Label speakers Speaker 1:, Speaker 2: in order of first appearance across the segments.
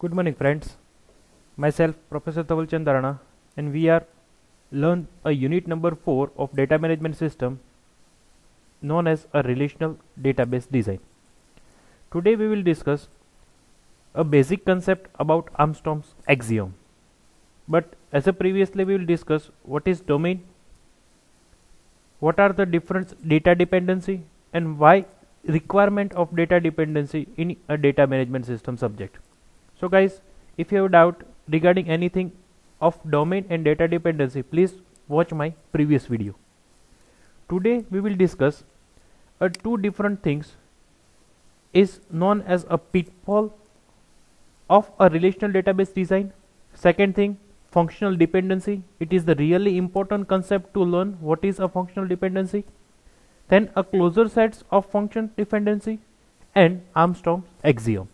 Speaker 1: Good morning friends, myself Professor Tawal Chandarana and we are learn a unit number 4 of data management system known as a relational database design. Today we will discuss a basic concept about Armstrong's axiom. But as a previously we will discuss what is domain, what are the different data dependency and why requirement of data dependency in a data management system subject. So guys, if you have doubt regarding anything of domain and data dependency, please watch my previous video. Today we will discuss two different things is known as a pitfall of a relational database design. Second thing, functional dependency. It is the really important concept to learn what is a functional dependency. Then a closure sets of function dependency and Armstrong's axiom.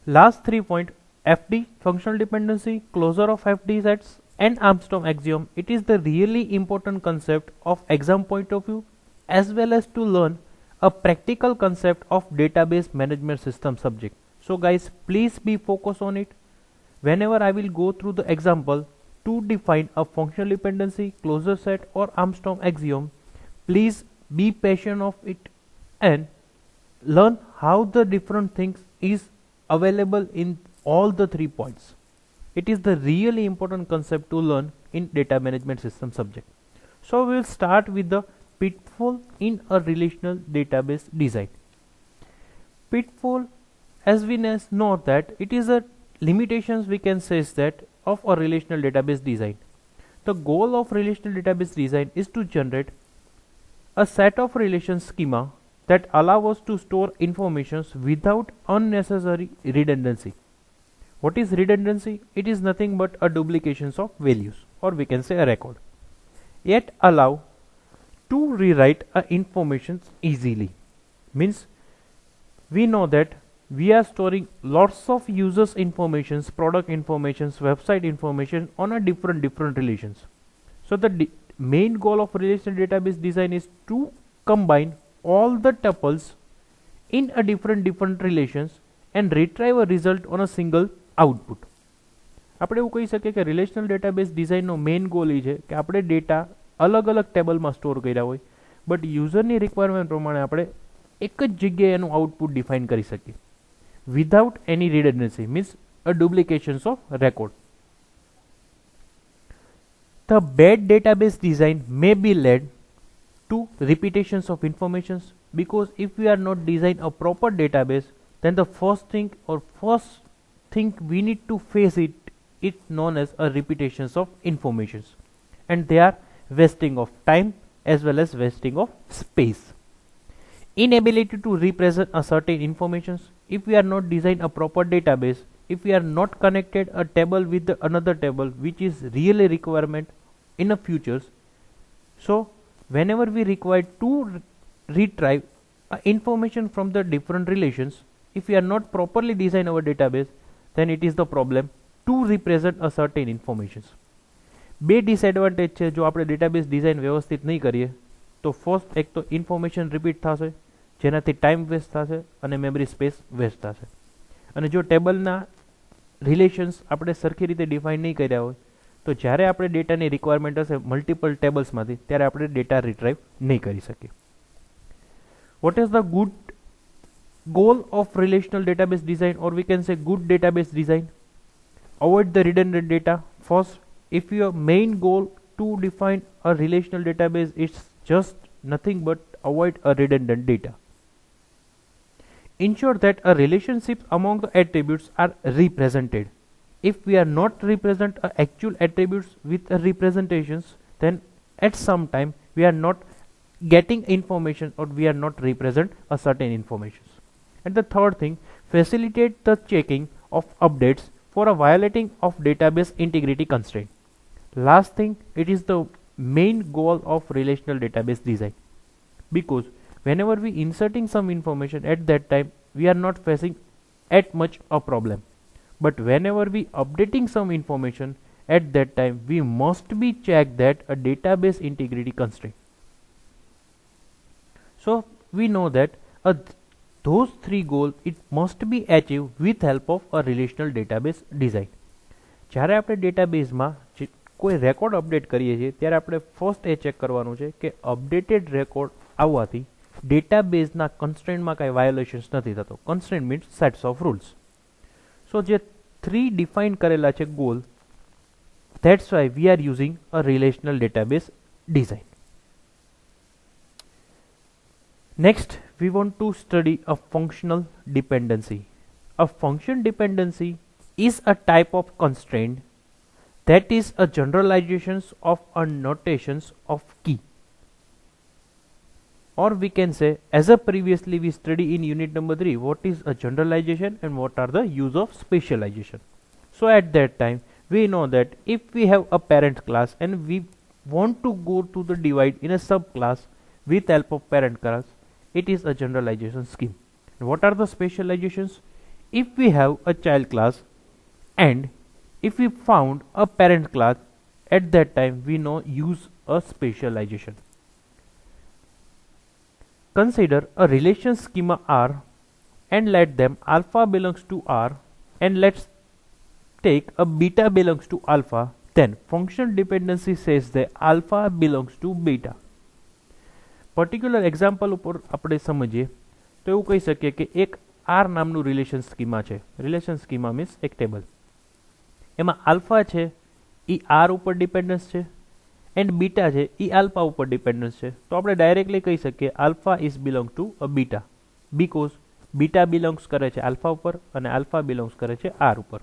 Speaker 1: Last 3 point, FD, functional dependency, closure of FD sets and Armstrong axiom. It is the really important concept of exam point of view as well as to learn a practical concept of database management system subject. So guys, please be focused on it. Whenever I will go through the example to define a functional dependency, closure set or Armstrong axiom, please be patient of it and learn how the different things is available in all the 3 points. It is the really important concept to learn in data management system subject. So we will start with the pitfall in a relational database design. Pitfall, as we know that it is a limitations we can say is that of a relational database design. The goal of relational database design is to generate a set of relation schema that allow us to store informations without unnecessary redundancy. What is redundancy? It is nothing but a duplications of values, or we can say a record. Yet allow to rewrite informations easily. Means we know that we are storing lots of users informations, product informations, website information on a different relations. So the main goal of relational database design is to combine all the tuples in a different relations and retrieve a result on a single output. આપણે એવું કહી શકીએ કે relational database ડિઝાઇનનો main goal એ છે કે આપણે data અલગ અલગ ટેબલમાં સ્ટોર કર્યા હોય બટ યુઝરની રિક્વાયરમેન્ટ પ્રમાણે આપણે એક જ જગ્યાએ એનું આઉટપુટ ડિફાઇન કરી શકીએ without any redundancy means a duplications of record. The bad database design may be led to repetitions of informations, because if we are not design a proper database, then the first thing we need to face it known as a repetitions of informations, and they are wasting of time as well as wasting of space. Inability to represent a certain informations. If we are not design a proper database, if we are not connected a table with another table which is really requirement in a futures, so whenever we require to retrieve information from the different relations, if we are not properly design our database, then it is the problem to represent a certain informations. બે disadvantage છે જો આપણે database design વ્યવસ્થિત નહીં કરીએ તો first એક તો ઇન્ફોર્મેશન રિપીટ થશે જેનાથી ટાઈમ વેસ્ટ થશે અને મેમરી સ્પેસ વેસ્ટ થશે, અને જો ટેબલના રિલેશન્સ આપણે સરખી રીતે ડિફાઇન નહીં કર્યા હોય તો જ્યારે આપણે ડેટાની રિક્વાયરમેન્ટ હશે મલ્ટિપલ ટેબલ્સમાંથી ત્યારે આપણે ડેટા રિટ્રાઈવ નહીં કરી શકીએ. What is the good goal of relational database design, or we can say good database design? Avoid the redundant data. First, if your main goal to define a relational database is just nothing but avoid a redundant data. Ensure that a relationship among the attributes are represented. If we are not represent actual attributes with representations, then at some time we are not getting information or we are not represent a certain information. And the third thing, facilitate the checking of updates for a violating of database integrity constraint. Last thing, it is the main goal of relational database design, because whenever we inserting some information at that time we are not facing at much a problem, but whenever we updating some information at that time we must be checked that a database integrity constraint. So we know that a those three goals it must be achieved with help of a relational database design. જ્યારે આપણે ડેટાબેઝમાં કોઈ record update કરીએ છીએ ત્યારે આપણે first એ check કરવાનું છે કે અપડેટેડ રેકોર્ડ આવવાથી ડેટાબેઝના કન્સ્ટ્રેન્ટમાં કાંઈ વાયોલેશન્સ નથી થતો. Constraint means sets of rules. So જે 3 ડિફાઇન કરેલા છે goal, that's why we are using a relational database design. Next, we want to study a functional dependency. A function dependency is a type of constraint that is a generalizations of a notations of key. Or we can say, as a previously we study in unit number 3, what is a generalization and what are the use of specialization. So at that time, we know that if we have a parent class and we want to go to the divide in a subclass with help of parent class, it is a generalization scheme. And what are the specializations? If we have a child class and if we found a parent class, at that time we know use a specialization. Consider a relation schema R and let them alpha belongs to R and let's take a beta belongs to alpha, then function dependency says that alpha belongs to beta. Particular example ઉપર આપણે સમજીએ તો એવું કહી શકીએ કે એક R નામનું રિલેશન સ્કીમા છે. રિલેશન સ્કીમા મીન્સ એક ટેબલ, એમાં આલ્ફા છે એ આર ઉપર ડિપેન્ડન્સ છે એન્ડ બીટા છે એ આલ્ફા ઉપર ડિપેન્ડન્સ છે. તો આપણે ડાયરેક્ટલી કહી શકીએ alpha is belong to a beta because beta belongs કરે છે આલ્ફા ઉપર અને આલ્ફા બિલોંગ્સ કરે છે આર ઉપર.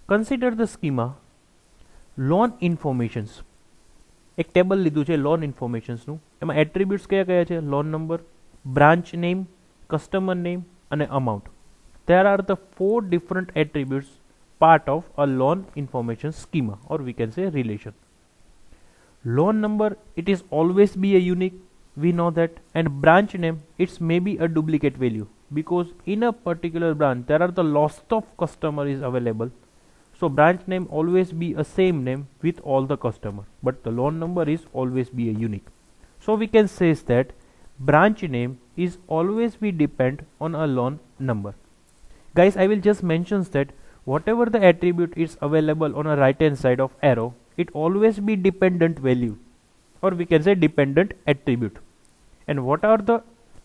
Speaker 1: Consider the schema loan informations. એક ટેબલ લીધું છે લોન ઇન્ફોર્મેશન્સનું, એમાં એટ્રીબ્યુટ્સ કયા કયા છે? Loan number, branch name, customer name અને amount. There are the 4 different attributes part of a loan information schema, or we can say relation. Loan number, it is always be a unique, we know that, and branch name, it's maybe a duplicate value because in a particular branch there are the lots of customer is available. So branch name always be a same name with all the customer, but the loan number is always be a unique. So we can say that branch name is always be depend on a loan number. Guys, I will just mention that whatever the attribute is available on a right hand side of arrow, it always be dependent value, or we can say dependent attribute. And what are the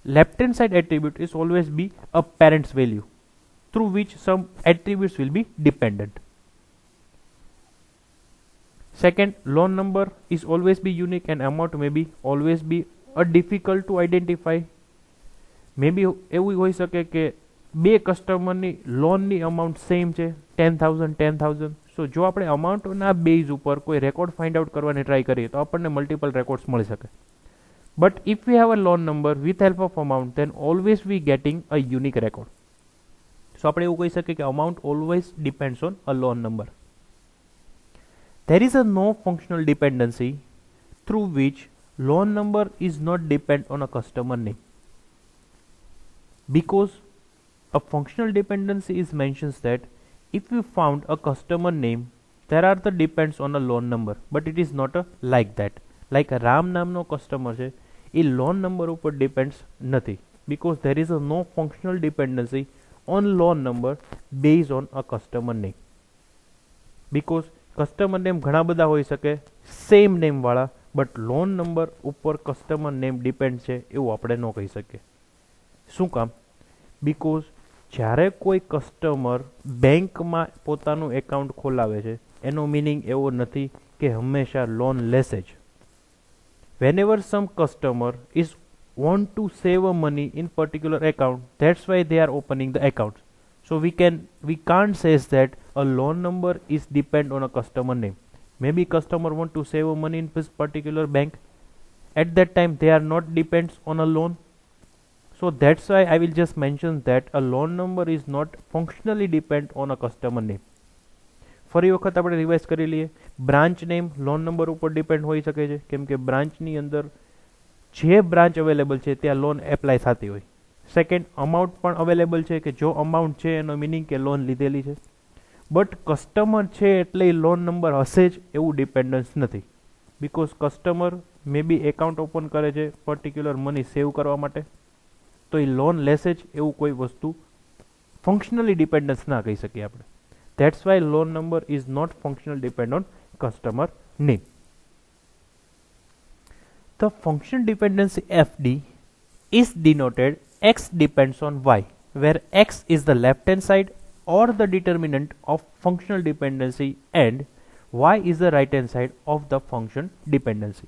Speaker 1: left hand side attribute is always be a parent's value through which some attributes will be dependent. Second, loan number is always be unique and amount may be always be a difficult to identify. Maybe એવું હોઈ શકે કે બે કસ્ટમરની લોનની amount same છે 10,000. સો જો આપણે અમાઉન્ટના base ઉપર કોઈ રેકોર્ડ ફાઇન્ડ આઉટ કરવાની ટ્રાય કરીએ તો આપણને મલ્ટિપલ રેકોર્ડ્સ મળી શકે. But if we have a loan number with help of amount then always we getting a unique record. So આપણે એવું કહી શકીએ કે amount always depends on a loan number. There is a no functional dependency through which loan number is not depend on a customer name, because a functional dependency is mentions that if we found a customer name there are the depends on a loan number, but it is not a like that. Like Ram નામનો customer છે એ loan number ઉપર depends નથી because there is a no functional dependency on loan number based on a customer name. Because customer name ઘણા બધા હોઈ શકે same name વાળા, but loan number ઉપર કસ્ટમર નેમ ડિપેન્ડ છે એવું આપણે ન કહી શકીએ. શું કામ? બીકોઝ જ્યારે કોઈ કસ્ટમર બેંકમાં પોતાનું એકાઉન્ટ ખોલાવે છે એનો મિનિંગ એવો નથી કે હંમેશા લોન લેશે જ. whenever some customer is want to save a money in particular account, that's why they are opening the account. So we can't say that a loan number is depend on a customer name. Maybe customer want to save money in this particular bank, at that time they are not depends on a loan. So that's why I will just mention that a loan number is not functionally depend on a customer name. ફરી વખત આપણે revise કરી લઈએ. Branch name loan number ઉપર depend હોઈ શકે છે કેમ કે બ્રાન્ચની અંદર જે બ્રાન્ચ અવેલેબલ છે ત્યાં લોન એપ્લાય થતી હોય. સેકન્ડ, અમાઉન્ટ પણ અવેલેબલ છે કે જો અમાઉન્ટ છે એનો મિનિંગ કે લોન લીધેલી છે. બટ કસ્ટમર છે એટલે લોન નંબર હશે જ એવું ડિપેન્ડન્સ નથી, because customer may be account open કરે છે પર્ટિક્યુલર મની સેવ કરવા માટે, તો એ લોન લેશે જ એવું કોઈ વસ્તુ ફંક્શનલી ડિપેન્ડન્સ ના કહી શકીએ આપણે. That's why loan number is not functional depend on customer name. The function dependency FD is denoted x depends on y, where x is the left hand side or the determinant of functional dependency and y is the right hand side of the function dependency.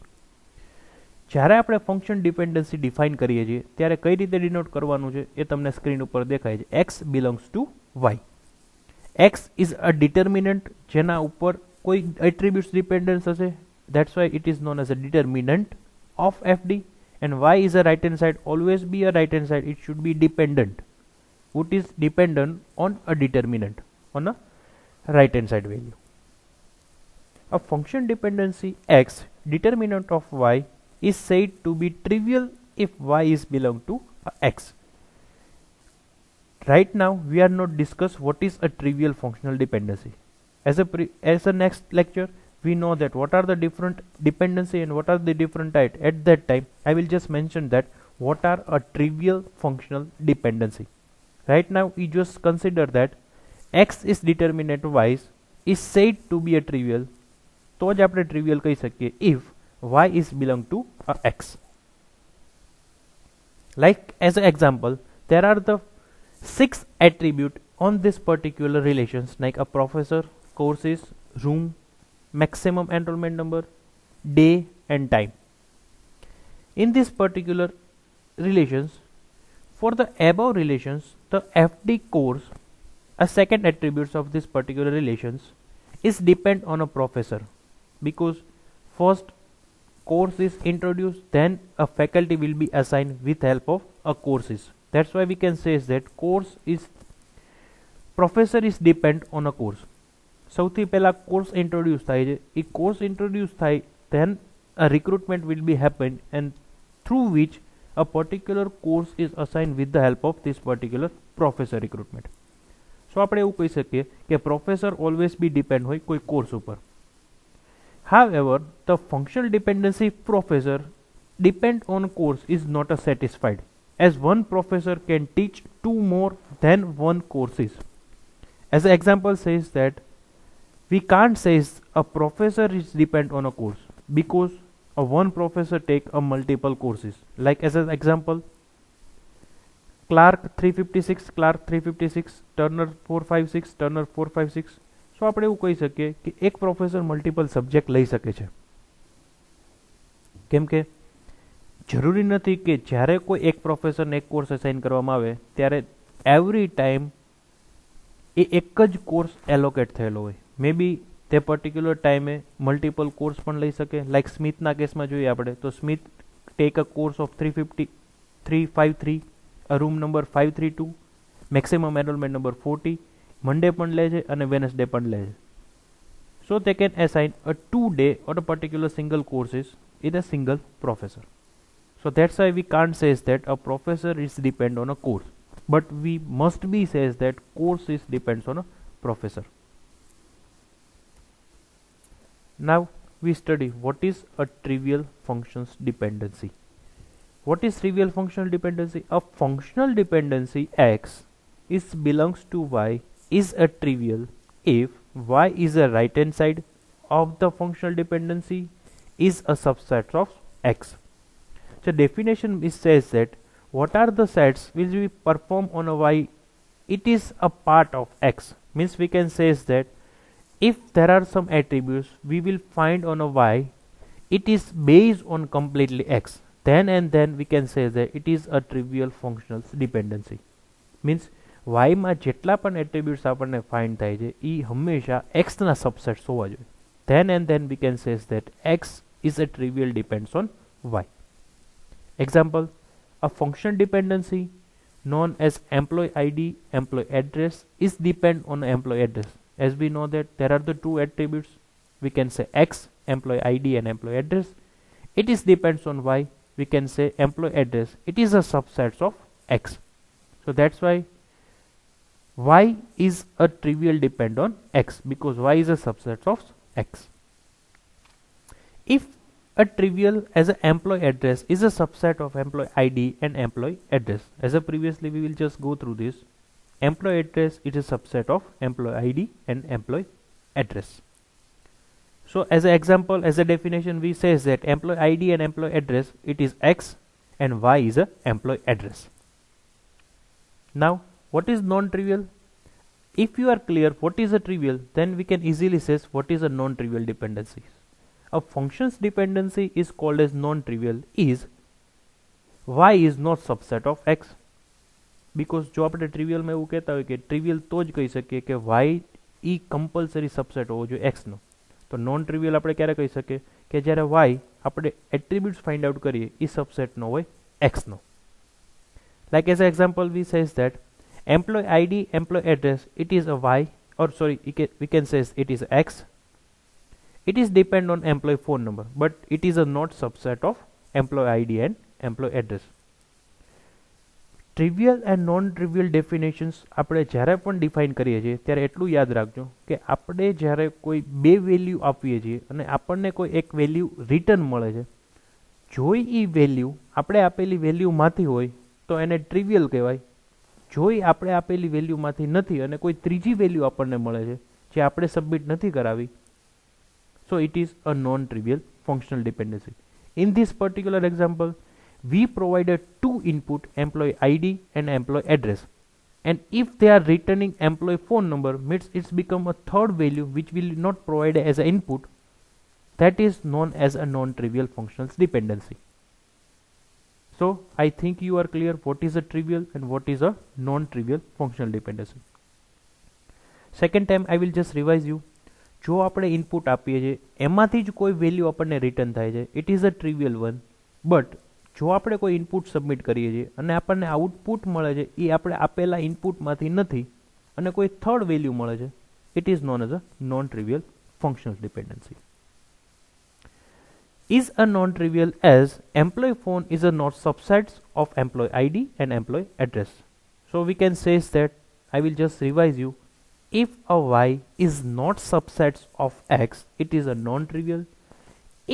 Speaker 1: જ્યારે આપણે function dependency define કરીએ છીએ ત્યારે કઈ રીતે denote કરવાનું છે એ તમને સ્ક્રીન ઉપર દેખાય છે. x belongs to y. x is a determinant જેના ઉપર કોઈ એટ્રીબ્યુટ્સ ડિપેન્ડન્સ હશે. That's why it is known as a determinant of FD, and y is a right hand side, always be a right hand side, it should be dependent. What is dependent on a determinant, on a right hand side value. A function dependency x determinant of y is said to be trivial if y is belong to x. Right now we are not discuss what is a trivial functional dependency. As a next lecture we know that what are the different dependency and what are the different type. At that time I will just mention that what are a trivial functional dependency. Right now we just consider that x is determinant y is said to be a trivial, તો જ આપણે trivial કહી શકીએ if y is belong to x. Like as an example, there are the 6 attribute on this particular relations, like a professor, courses, room, maximum enrollment number, day and time. In this particular relations, for the above relations, the FD course, a second attributes of this particular relations, is depend on a professor, because first course is introduced, then a faculty will be assigned with help of a courses. That's why we can say that course is professor is depend on a course. સૌથી પહેલા course introduce થાય છે. એ course introduce થાય then a recruitment will be happen, and through which a particular course is assigned with the help of this particular professor recruitment. So આપણે એવું કહી શકીએ કે professor always be depend હોય કોઈ કોર્સ ઉપર. However, the functional dependency professor depend on course is not a satisfied, as one professor can teach 2 more than 1 courses. As an example says that we can't say a professor is depend on a course because a one professor take a multiple courses. Like as an example, Clark 356, Clark 356, Turner 456, Turner 456. So આપણે એવું કહી શકીએ કે એક professor multiple subject લઈ શકે છે. કેમ કે જરૂરી નથી કે જ્યારે કોઈ એક પ્રોફેસરને એક કોર્સ અસાઇન કરવામાં આવે ત્યારે એવરી ટાઈમ એ એક જ કોર્સ એલોકેટ થયેલો હોય. મે બી તે પર્ટિક્યુલર ટાઈમે મલ્ટિપલ કોર્સ પણ લઈ શકે. લાઈક સ્મિથના કેસમાં જોઈએ આપણે તો Smith take a course of 353, a room number 532, maximum enrollment number 40, મંડે પણ લે છે અને વેનસડે પણ લે છે. So they can assign a 2-day or a particular single courses in a single professor. So that's why we can't say that a professor is depend on a course, but we must be says that course is depends on a professor. Now we study what is a trivial functions dependency. What is trivial functional dependency? A functional dependency x is belongs to y is a trivial if y is a right hand side of the functional dependency is a subset of x. So definition is says that what are the sets which we perform on a y, it is a part of x. Means we can say that if there are some attributes we will find on a y, it is based on completely x. Then and then we can say that it is a trivial functional dependency. Means y માં જેટલા પણ attributes આપણને find થાય છે એ હંમેશા x ના subsets હોવા જોઈએ. Then and then we can say that x is a trivial depends on y. Example, a function dependency known as employee ID, employee address is depend on employee address. As we know that there are the 2 attributes, we can say x, employee ID and employee address. It is depends on y, we can say employee address, it is a subset of x. So that's why y is a trivial depend on x, because y is a subset of x. If a trivial as an employee address is a subset of employee ID and employee address. As a previously we will just go through this. Employee address is a subset of employee ID and employee address. So as an example, as a definition, we says that employee ID and employee address, it is X and Y is a employee address. Now what is non-trivial? If you are clear what is a trivial, then we can easily say what is a non-trivial dependency. A function's dependency is called as non-trivial is Y is not subset of X. Because જો આપણે ટ્રિવિયલ માં એવું કહેતા હોય કે ટ્રિવિયલ તો જ કહી શકીએ કે Y ઈ કમ્પલસરી સબસેટ હોવો જોઈએ X નો. તો નોન ટ્રિવિયલ આપણે ક્યારે કહી શકીએ કે જ્યારે Y આપણે એટ્રીબ્યુટ્સ ફાઇન્ડ આઉટ કરીએ ઈ સબસેટ નો હોય X no. Like as an example, we says that employee ID, employee address, it is a Y, or sorry, we can say it is X. It is depend on employee phone number, but it is a not subset of employee ID and employee address. Trivial and non-trivial definitions આપણે જ્યારે પણ define કરીએ છીએ ત્યારે એટલું યાદ રાખજો કે આપણે જ્યારે કોઈ બે વેલ્યુ આપીએ છીએ અને આપણને કોઈ એક વેલ્યુ રિટર્ન મળે છે, જો એ વેલ્યુ આપણે આપેલી વેલ્યુમાંથી હોય તો એને ટ્રિવિયલ કહેવાય. જો એ આપણે આપેલી વેલ્યુમાંથી નથી અને કોઈ ત્રીજી વેલ્યુ આપણને મળે છે જે આપણે સબમિટ નથી કરાવી, so it is a non-trivial functional dependency. In this particular example, we provided two input, employee ID and employee address, and if they are returning employee phone number, means it's become a third value which will not provide as an input. That is known as a non-trivial functional dependency. So I think you are clear what is a trivial and what is a non-trivial functional dependency. Second time I will just revise you. જો આપણે input આપીએ છીએ એમાંથી જ કોઈ value આપણને return થાય છે, it is a trivial one. But જો આપણે કોઈ ઇનપુટ સબમિટ કરીએ છીએ અને આપણને આઉટપુટ મળે છે એ આપણે આપેલા ઇનપુટમાંથી નથી અને કોઈ થર્ડ વેલ્યુ મળે છે, it is known as a non trivial functional dependency. Is a non-trivial as employee phone is a not subset of employee ID and employee address. So we can say that, I will just revise you. If a Y is not subset of X, it is a non-trivial.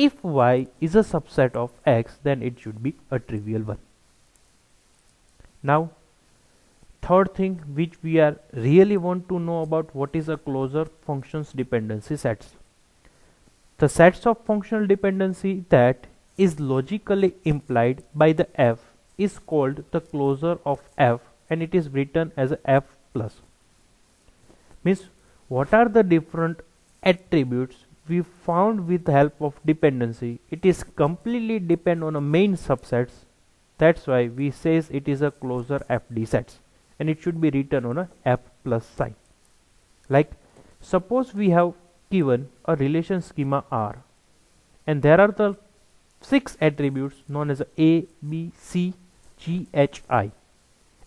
Speaker 1: If Y is a subset of X, then it should be a trivial one. Now, third thing which we are really want to know about, what is a closure functions dependency sets. The sets of functional dependency that is logically implied by the F is called the closure of F, and it is written as a F plus. Means what are the different attributes we found with the help of dependency? It is completely depend on a main subsets. That's why we says it is a closure FD sets, and it should be written on a F plus sign. Like suppose we have given a relation schema R, and there are the 6 attributes known as A, B, C, G, H, I,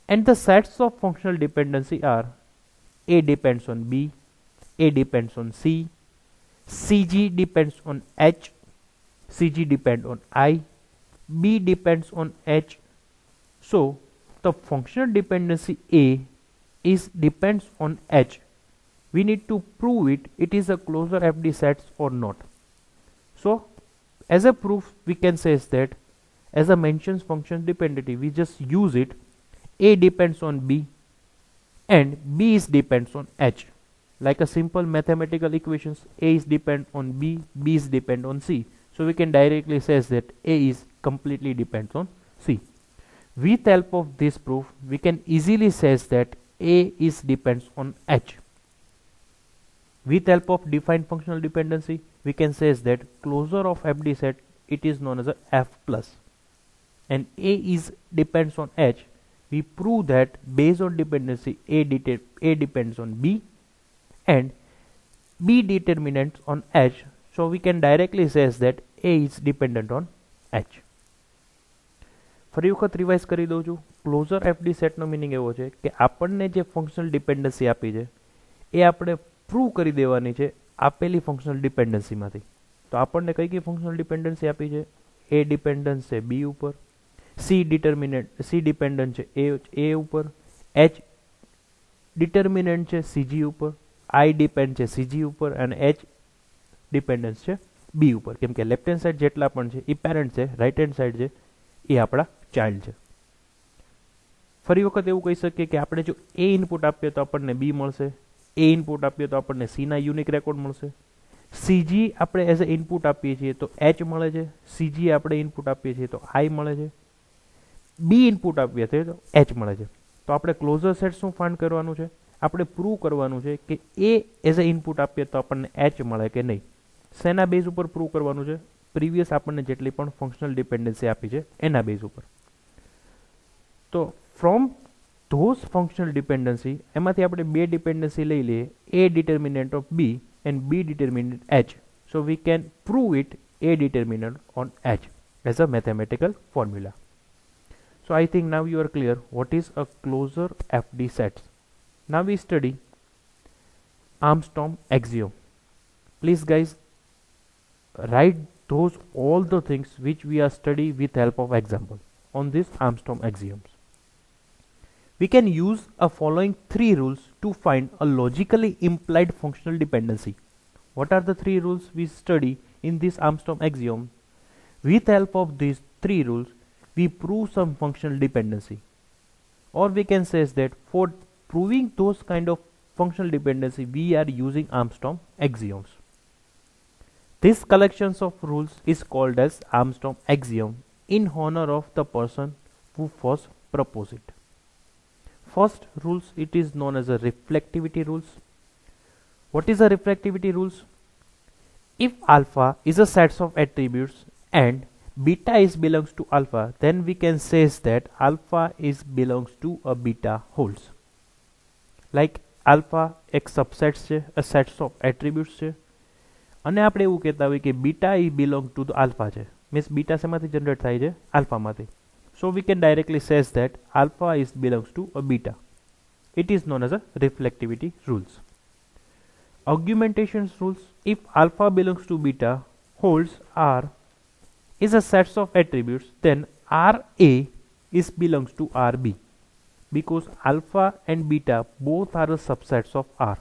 Speaker 1: and the sets of functional dependency are A depends on B, A depends on C, CG depends on H, CG depends on I, B depends on H. So the functional dependency A is depends on H. We need to prove it is a closure FD sets or not. So as a proof we can say that as a mentions function dependency, we just use it. A depends on B and B is depends on H. Like a simple mathematical equations, A is depend on B, B is depend on C. So we can directly say that A is completely depends on C. With help of this proof, we can easily say that A is depends on H. With help of defined functional dependency, we can say that closure of FD set, it is known as a F plus, and A is depends on H. We prove that based on dependency A depends on B and B determinants on H. So we can directly say that A is dependent on H. ફરી વખત revise કરી દઉં છું. Closure FD સેટનો meaning એવો છે કે આપણને જે ફંક્શનલ ડિપેન્ડન્સી આપી છે એ આપણે પ્રૂવ કરી દેવાની છે આપેલી ફંક્શનલ ડિપેન્ડન્સીમાંથી. તો આપણને કઈ કઈ ફંક્શનલ ડિપેન્ડન્સી આપી છે? A ડિપેન્ડન્સ છે B ઉપર, C ડિપેન્ડન્ટ છે A ઉપર, H ડિટર્મિનન્ટ છે CG ઉપર, I ડિપેન્ડ છે CG ઉપર અને H ડિપેન્ડન્સ છે બી ઉપર, કેમ કે લેફ્ટ હેન્ડ સાઈડ જેટલા પણ છે એ પેરેન્ટ છે, રાઈટ હેન્ડ સાઈડ છે એ આપણા ચાઇલ્ડ છે. ફરી વખત એવું કહી શકીએ કે આપણે જો એ ઇનપુટ આપીએ તો આપણને બી મળશે, એ ઇનપુટ આપીએ તો આપણને સીના યુનિક રેકોર્ડ મળશે, સીજી આપણે એઝ એ ઇનપુટ આપીએ છીએ તો એચ મળે છે, સીજી આપણે ઇનપુટ આપીએ છીએ તો આઈ મળે છે, બી ઇનપુટ આપીએ છીએ તો એચ મળે છે. તો આપણે ક્લોઝર સેટ શું ફાઇન્ડ કરવાનું છે? આપણે પ્રૂવ કરવાનું છે કે એ એઝ એ ઇનપુટ આપીએ તો આપણને એચ મળે કે નહીં. શેના બેઝ ઉપર પ્રૂવ કરવાનું છે? પ્રીવિયસ આપણને જેટલી પણ ફંક્શનલ ડિપેન્ડન્સી આપી છે એના બેઝ ઉપર. તો ફ્રોમ ધોઝ ફંક્શનલ ડિપેન્ડન્સી એમાંથી આપણે બે ડિપેન્ડન્સી લઈ લઈએ, A determinant of B and B determinant H. So we can prove it A determinant on H as a mathematical formula. So I think now you are clear what is a closure FD sets. Now we study Armstrong axiom. Please guys write those all the things which we are study with help of example on this Armstrong axioms. We can use a following three rules to find a logically implied functional dependency. What are the three rules we study in this Armstrong axiom? With help of these three rules, we prove some functional dependency. Or we can say that for proving those kind of functional dependency, we are using Armstrong axioms. This collections of rules is called as Armstrong axiom in honor of the person who first proposed it. First rules, it is known as a reflectivity rules. What is a reflectivity rules? If alpha is a set of attributes and beta is belongs to alpha, then we can say that alpha is belongs to a beta wholes. Like alpha એક subsets છે, a sets of attributes છે, અને આપણે એવું કહેતા હોય કે beta E belong to the alpha છે, means બીટા શેમાંથી જનરેટ થાય છે? આલ્ફામાંથી. So we can directly say that alpha is belongs to a beta. It is known as a reflectivity rules. Augmentation rules, if alpha belongs to beta holds R is a set of attributes, then RA is belongs to RB, because alpha and beta both are the subsets of R.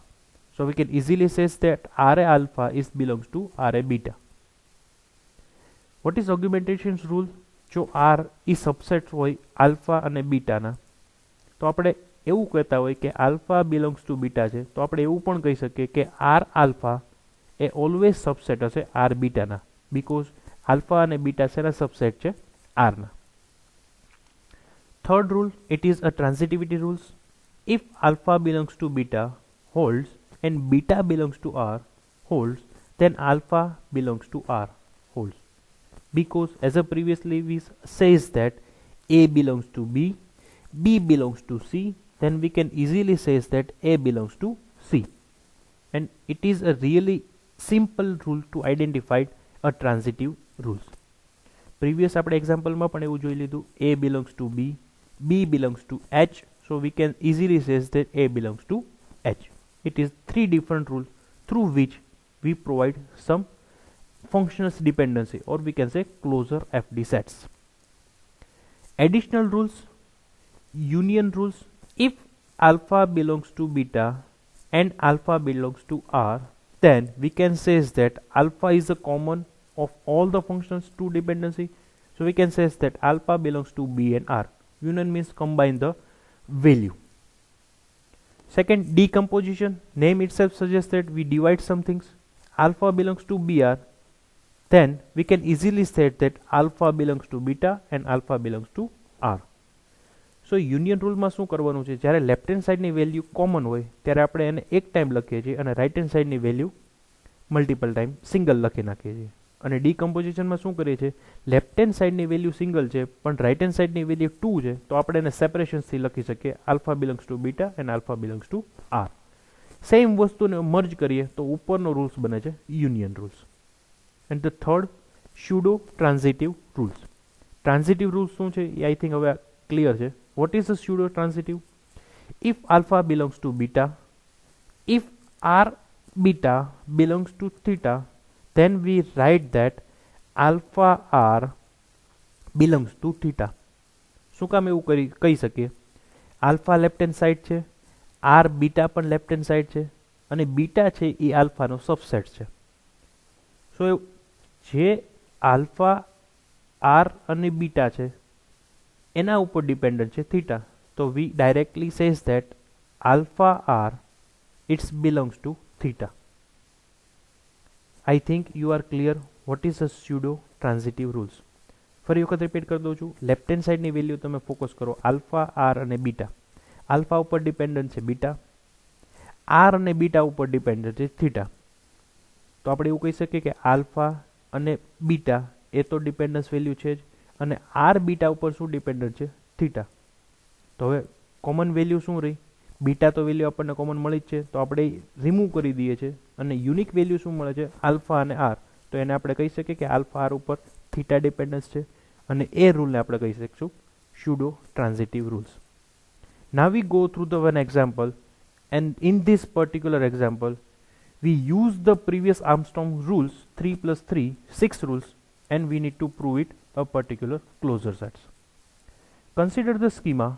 Speaker 1: So we can easily say that RA alpha is belongs to RA beta. What is augmentation rule? જો R એ subset હોય alpha અને બીટાના, તો આપણે એવું કહેતા હોય કે alpha belongs to beta છે, તો આપણે એવું પણ કહી શકીએ કે આર આલ્ફા એ ઓલવેઝ સબસેટ હશે આર બીટાના, બીકોઝ આલ્ફા અને બીટા શેના સબસેટ છે? આરના. Third rule, it is a transitivity rules. If alpha belongs to beta holds and beta belongs to R holds, then alpha belongs to R holds. Because as a previously we says that A belongs to B, B belongs to C, then we can easily say that A belongs to C. And it is a really simple rule to identify a transitive rules. Previous આપણે example માં પણ એવું જોઈ લીધું, A belongs to B, B belongs to H, so we can easily say that A belongs to H. It is three different rules through which we provide some functional dependency, or we can say closure FD sets. Additional rules, union rules. If alpha belongs to beta and alpha belongs to R, then we can say that alpha is the common of all the functions to dependency. So we can say that alpha belongs to B and R. Union means combine the value. Second, decomposition. Name itself suggests that we divide some things. Alpha belongs to BR, then we can easily say that alpha belongs to beta and alpha belongs to R. So union rule માં શું કરવાનું છે? જ્યારે left hand સાઈડની value common હોય ત્યારે આપણે એને એક ટાઈમ લખીએ છીએ અને રાઈટ હેન્ડ સાઈડની વેલ્યુ મલ્ટિપલ ટાઈમ સિંગલ લખી નાખીએ છીએ. અને ડીકમ્પોઝિશનમાં શું કરીએ છીએ? લેફ્ટ હેન્ડ સાઈડની વેલ્યુ સિંગલ છે પણ રાઈટ હેન્ડ સાઈડની વેલ્યુ 2 છે, તો આપણે એને સેપરેશનથી લખી શકીએ alpha belongs to beta and alpha belongs to R. Same વસ્તુને મર્જ કરીએ તો ઉપરનો રૂલ્સ બને છે union rules. And the third, pseudo transitive rules. Transitive rules શું છે એ I think હવે ક્લિયર છે. What is the pseudo transitive? If alpha belongs to beta, if R beta belongs to theta, then we write that alpha R belongs to theta. શું કામ એવું કહી શકીએ? Alpha left hand side છે, R beta પણ left hand side છે, અને beta છે એ આલ્ફાનો સબસેટ છે. સો જે આલ્ફા આર અને બીટા છે એના ઉપર ડિપેન્ડન્ટ છે થીટા. તો we directly says that alpha R it's belongs to theta. I think you are clear what is a pseudo transitive rules. ફરી વખત રિપીટ કરી દઉં છું. લેફ્ટ હેન્ડ સાઈડની વેલ્યુ તમે ફોકસ કરો, આલ્ફા આર અને બીટા. આલ્ફા ઉપર ડિપેન્ડન્ટ છે બીટા, આર અને બીટા ઉપર ડિપેન્ડન્ટ છે થીટા. તો આપણે એવું કહી શકીએ કે આલ્ફા અને બીટા એ તો ડિપેન્ડન્સ વેલ્યુ છે જ, અને આર બીટા ઉપર શું ડિપેન્ડન્ટ છે થીટા. તો હવે કોમન વેલ્યુ શું રહી? બીટા તો વેલ્યુ આપણને કોમન મળી જ છે, તો આપણે રિમૂવ કરી દઈએ છીએ અને યુનિક વેલ્યુ શું મળે છે? આલ્ફા અને આર. તો એને આપણે કહી શકીએ કે આલ્ફા આર ઉપર થીટા ડિપેન્ડન્સ છે, અને એ રૂલને આપણે કહી શકીશું pseudo transitive rules. Now we go through the one example, and in this particular example we use the previous Armstrong rules 3 plus 3 6 rules, and we need to prove it a particular closure sets. Consider the schema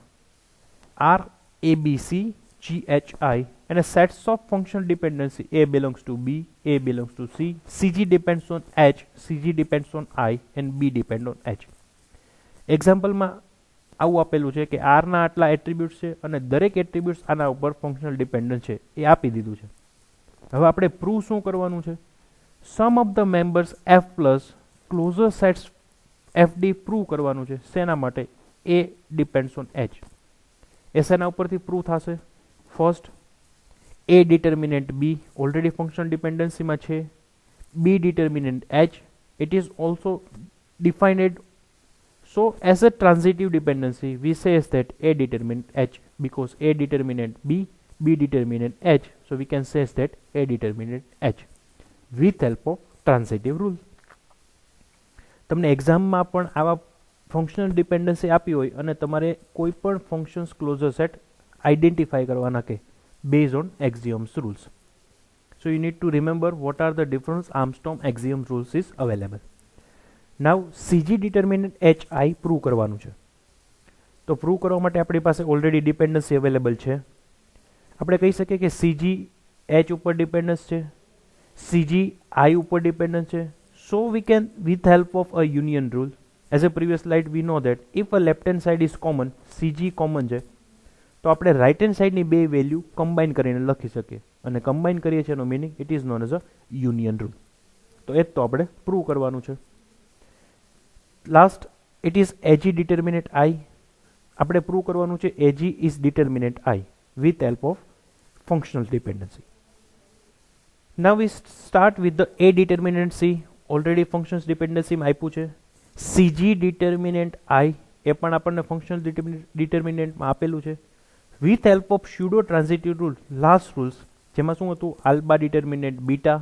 Speaker 1: R A B C G H I and a sets of functional dependency A belongs to B, A belongs to C, CG depends on H, CG depends on I and B depend on H. Example માં આવું આપેલું છે કે R ના આટલા attributes છે અને દરેક એટ્રીબ્યુટ્સ આના ઉપર ફંક્શનલ ડિપેન્ડન્ટ છે, એ આપી દીધું છે. હવે આપણે પ્રૂવ શું કરવાનું છે? Some of the members F plus closure sets FD prove કરવાનું છે. શેના માટે? A depends on H. A શેના ઉપરથી પ્રૂવ થશે? First, A determinant B already functional ડિપેન્ડન્સીમાં છે. B determinant H, it is also defined. So as a transitive dependency we says that A determinant H, because A determinant B, B determinant H, so we can say that A determinant H with help of transitive rule. તમને એક્ઝામમાં પણ આવા functional dependency આપી હોય અને તમારે કોઈ પણ ફંક્શન્સ ક્લોઝર સેટ આઈડેન્ટિફાઈ કરવાના કે base on axioms rules. So you need to remember what are the different Armstrong axiom rules is available. Now CG determinant H I prove કરવાનું છે. તો પ્રૂવ કરવા માટે આપણી પાસે ઓલરેડી ડિપેન્ડન્સી અવેલેબલ છે. આપણે કહી શકીએ કે સીજી એચ ઉપર ડિપેન્ડન્સ છે, સીજી આઈ ઉપર ડિપેન્ડન્સ છે. So we can with help of a union rule, as a previous slide we know that if a left hand side is common, CG common છે, તો આપણે right hand સાઇડની બે value combine કરીને લખી શકીએ, અને કમ્બાઇન કરીએ છીએ એનો meaning it is known as a union rule. તો એ જ તો આપણે પ્રૂવ કરવાનું છે. Last, it is AG determinate I. આપણે પ્રૂવ કરવાનું છે AG is determinate I with help of functional dependency. Now we start with the A determinant C. Already functions ડિપેન્ડન્સીમાં આપ્યું છે. સીજી ડિટર્મિનેન્ટ આઈ એ પણ આપણને ફંક્શનલ ડિટર્મિનેન્ટમાં આપેલું છે with help of pseudo transitive rule, last rules, જેમાં શું હતું? Alpha determinant beta,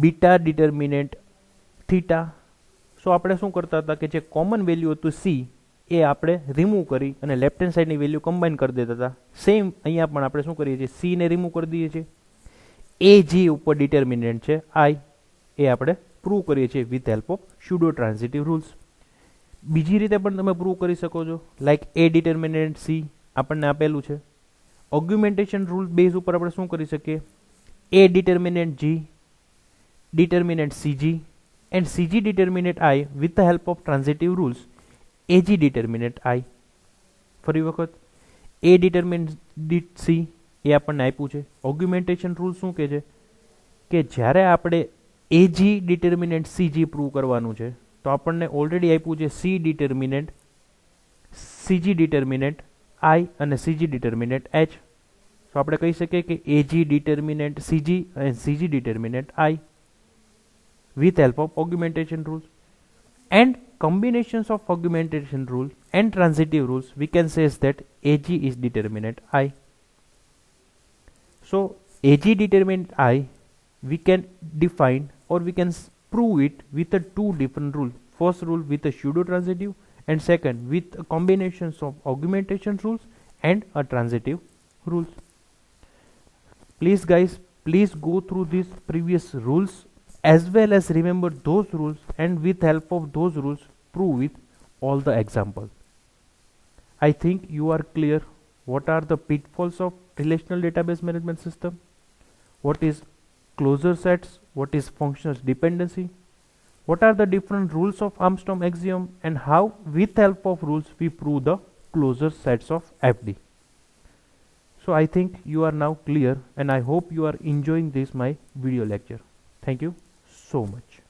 Speaker 1: beta determinant theta. So આપણે શું કરતા હતા કે જે કોમન વેલ્યુ હતું સી એ આપણે રિમૂવ કરી અને લેફ્ટ હેન્ડ સાઈડની વેલ્યુ કમ્બાઈન કરી દેતા હતા. સેમ અહીંયા પણ આપણે શું કરીએ છીએ? સી ને રિમૂવ કરી દઈએ છીએ. એ જી ઉપર ડિટર્મિનન્ટ છે આઈ, એ આપણે પ્રૂવ કરીએ છીએ with help of pseudo transitive rules. બીજી રીતે પણ તમે પ્રૂવ કરી શકો છો, લાઈક એ ડિટર્મિનન્ટ સી આપણને આપેલું છે. ઓગ્યુમેન્ટેશન રૂલ બેઝ ઉપર આપણે શું કરી શકીએ? A determinant G, determinant CG and CG determinate I with the help of transitive rules AG determinate I. ફરી વખત A determinate C એ આપણને આપ્યું છે. ઓગ્યુમેન્ટેશન રૂલ શું કહે છે કે જ્યારે આપણે AG determinate CG પ્રૂવ કરવાનું છે તો આપણને ઓલરેડી આપ્યું છે C determinate, CG determinate I અને CG determinate H. તો આપણે કહી શકીએ કે AG determinate CG and CG determinate I with help of augmentation rules, and combinations of augmentation rule and transitive rules we can say that AG is determinant I. So AG determinant I we can define or we can prove it with a two different rules. First rule with a pseudo transitive, and second with a combinations of augmentation rules and a transitive rules. Please guys, please go through these previous rules as well as remember those rules, and with help of those rules prove with all the examples. I think you are clear what are the pitfalls of relational database management system, what is closure sets, what is functional dependency, what are the different rules of Armstrong axiom, and how with help of rules we prove the closure sets of FD. So I think you are now clear, and I hope you are enjoying this my video lecture. Thank you so much.